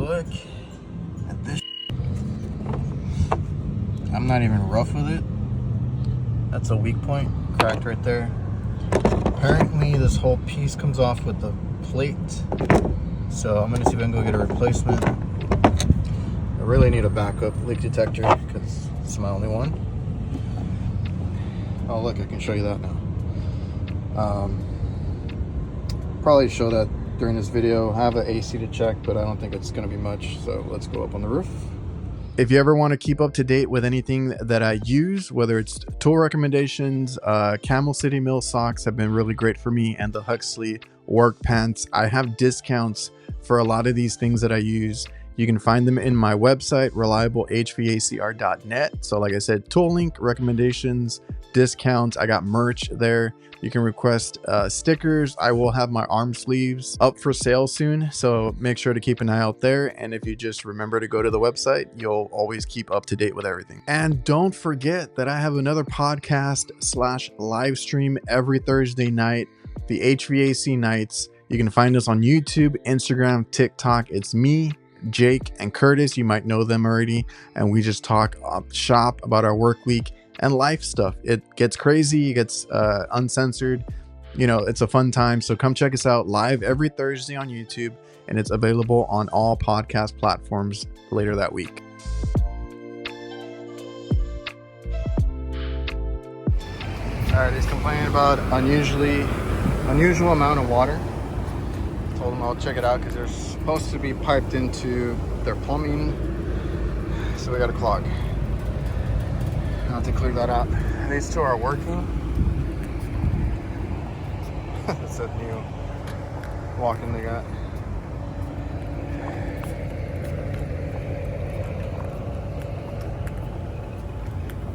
look at this. I'm not even rough with it. That's a weak point, cracked right there. Apparently this whole piece comes off with the plate. So I'm gonna see if I can go get a replacement. I really need a backup leak detector because it's my only one. Oh look, I can show you that now. Probably show that during this video. I have an AC to check, but I don't think it's gonna be much. So let's go up on the roof. If you ever want to keep up to date with anything that I use, whether it's tool recommendations, Camel City Mill socks have been really great for me, and the Huxley work pants. I have discounts for a lot of these things that I use. You can find them in my website, reliablehvacr.net. So like I said, tool link, recommendations, discounts. I got merch there. You can request stickers. I will have my arm sleeves up for sale soon, so make sure to keep an eye out there. And if you just remember to go to the website, you'll always keep up to date with everything. And don't forget that I have another podcast / live stream every Thursday night, the HVAC nights. You can find us on YouTube, Instagram, TikTok. It's me, Jake, and Curtis. You might know them already, and we just talk shop about our work week and life stuff. It gets crazy, it gets uncensored. You know, it's a fun time. So come check us out live every Thursday on YouTube, and it's available on all podcast platforms later that week. All right, he's complaining about unusual amount of water. Told him I'll check it out because they're supposed to be piped into their plumbing, so we got a clog. I'll have to clear that out. These two are working. It's a new walk-in they got.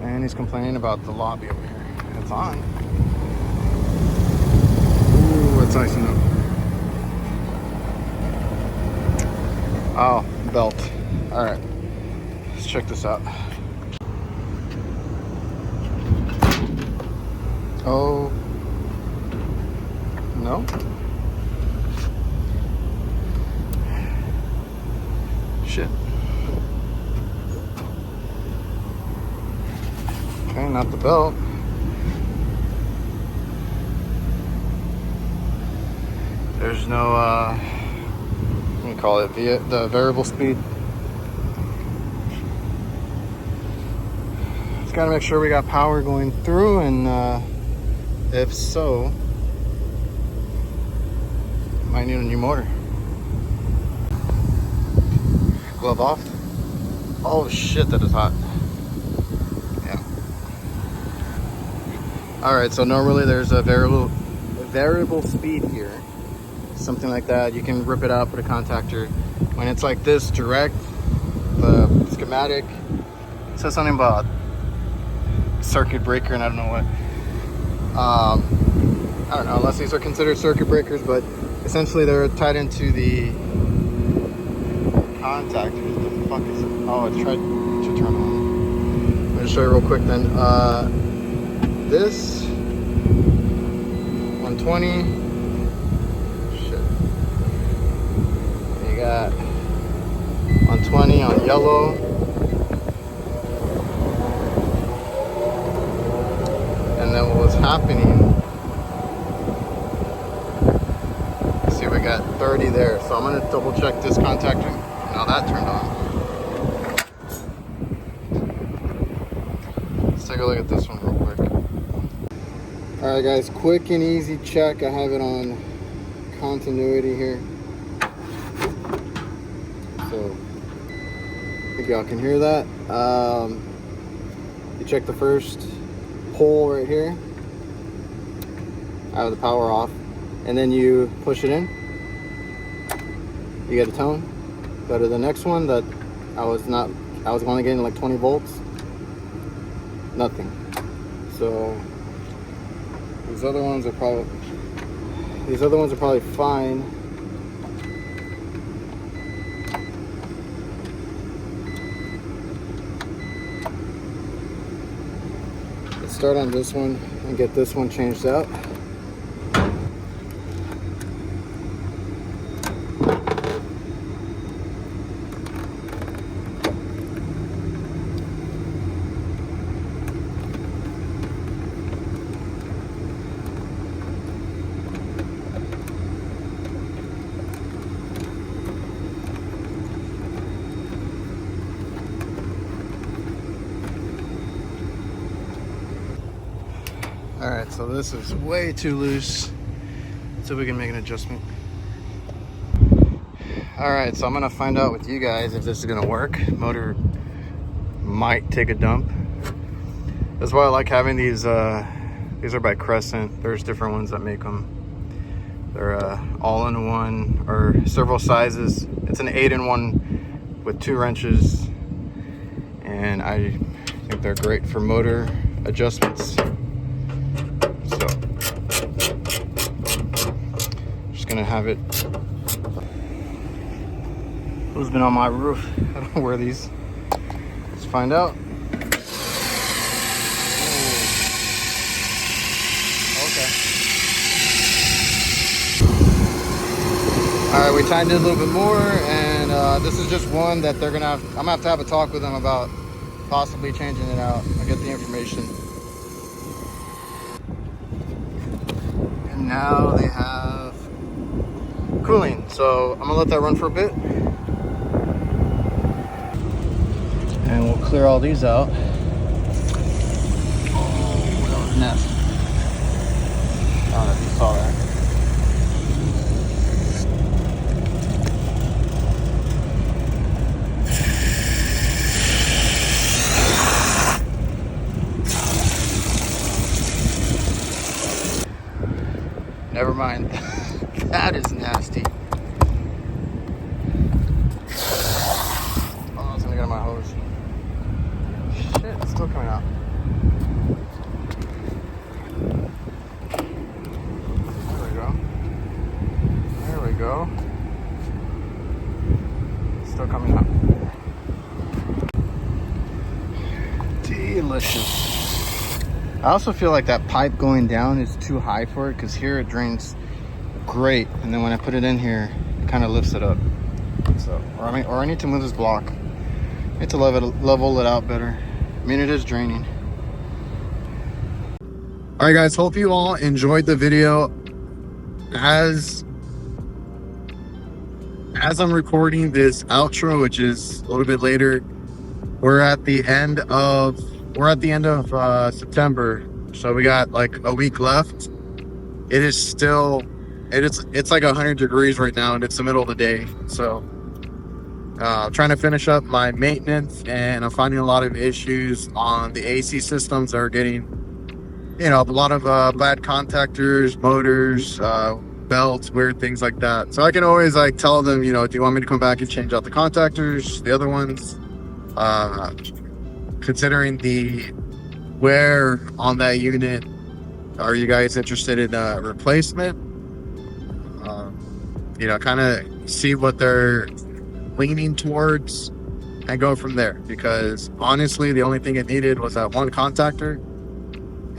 And he's complaining about the lobby over here. It's on. Ooh, it's icing up. Oh, belt. All right, let's check this out. Oh, no. Shit. Okay, not the belt. There's no, what do you call it? The variable speed. Just gotta make sure we got power going through, and if so, might need a new motor. Glove off. Oh shit, that is hot. Yeah. All right, so normally there's a variable speed here. Something like that. You can rip it out, put a contactor. When it's like this direct, the schematic says something about circuit breaker, and I don't know what. I don't know, unless these are considered circuit breakers, but essentially they're tied into the contactors. What the fuck is it? Oh, it's tried to turn on. I'm gonna show you real quick then. This 120. Shit. You got 120 on yellow. And then what was happening, see, we got 30 there. So I'm gonna double check this contactor. Now that turned on. Let's take a look at this one real quick. All right guys, quick and easy check. I have it on continuity here. So I think y'all can hear that. You check the first pole right here. I have the power off, and then you push it in. You get a tone. Go to the next one that I was only getting like 20 volts. Nothing. So these other ones are probably fine. Let's start on this one and get this one changed out. right, so this is way too loose. So we can make an adjustment. All right, so I'm gonna find out with you guys if this is gonna work. Motor might take a dump. That's why I like having these are by Crescent. There's different ones that make them. They're all in one, or several sizes. It's an 8-in-1 with 2 wrenches, and I think they're great for motor adjustments. So just gonna have it. Who's been on my roof? I don't wear these. Let's find out. Okay. All right, we tightened it a little bit more, and this is just one that they're gonna have. I'm gonna have a talk with them about possibly changing it out. I get the information. And now they have cooling, so I'm gonna let that run for a bit. And we'll clear all these out. Oh, that was nasty. I don't know if you saw that. Never mind. That is nasty. Oh, I was gonna get my hose. Shit, it's still coming out. There we go. There we go. Still coming out. Delicious. I also feel like that pipe going down is too high for it, because here it drains great, and then when I put it in here, it kind of lifts it up. So, or I need to move this block. I need to level it out better. I mean, it is draining. All right, guys, hope you all enjoyed the video. As I'm recording this outro, which is a little bit later, we're at the end of September, so we got like a week left. It is still, it's like 100 degrees right now, and it's the middle of the day. So trying to finish up my maintenance, and I'm finding a lot of issues on the AC systems that are getting, you know, a lot of bad contactors, motors, belts, weird things like that. So I can always like tell them, you know, do you want me to come back and change out the contactors, the other ones? Considering the wear on that unit, are you guys interested in a replacement? You know, kind of see what they're leaning towards and go from there, because honestly the only thing it needed was that one contactor,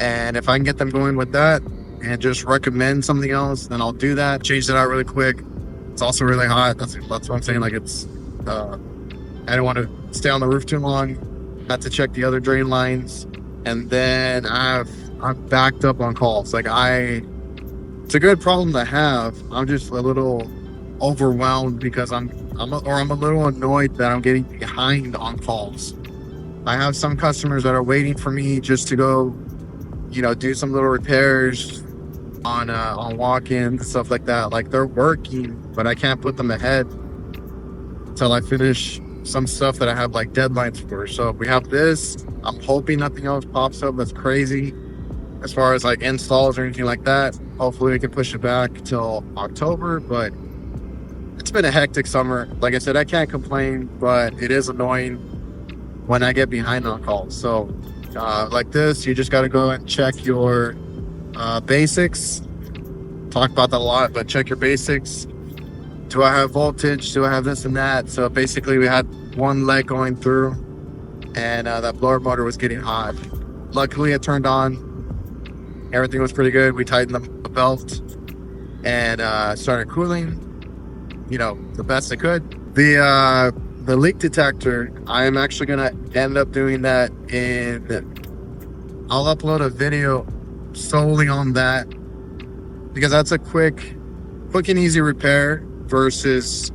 and if I can get them going with that and just recommend something else, then I'll do that. Change it out really quick. It's also really hot. That's what I'm saying. Like, it's I don't want to stay on the roof too long. Had to check the other drain lines, and then I'm backed up on calls. Like, it's a good problem to have. I'm just a little overwhelmed because I'm a little annoyed that I'm getting behind on calls. I have some customers that are waiting for me just to go, you know, do some little repairs on walk-ins and stuff like that. Like, they're working, but I can't put them ahead until I finish some stuff that I have like deadlines for. So if we have this, I'm hoping nothing else pops up that's crazy as far as like installs or anything like that. Hopefully we can push it back till October, but it's been a hectic summer. Like I said, I can't complain, but it is annoying when I get behind on calls. So like this, you just got to go and check your basics. Talk about that a lot, but check your basics. Do I have voltage? Do I have this and that? So basically we had one leg going through, and that blower motor was getting hot. Luckily it turned on. Everything was pretty good. We tightened the belt and started cooling, you know, the best it could. The leak detector, I am actually gonna end up doing that I'll upload a video solely on that, because that's a quick and easy repair versus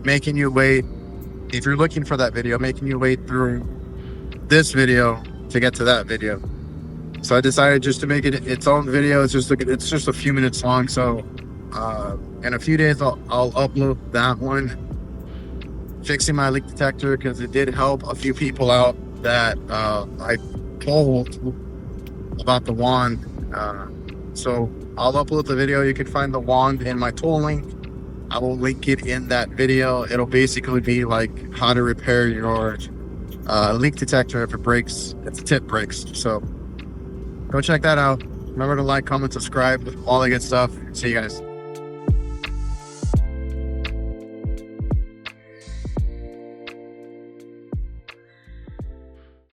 making you wait. If you're looking for that video, making you wait through this video to get to that video. So I decided just to make it its own video. It's just a few minutes long. So in a few days I'll upload that one, fixing my leak detector, because it did help a few people out that I told about the wand. So I'll upload the video. You can find the wand in my tool link. I will link it in that video. It'll basically be like how to repair your leak detector if it breaks, if the tip breaks. So go check that out. Remember to like, comment, subscribe, all that good stuff. See you guys.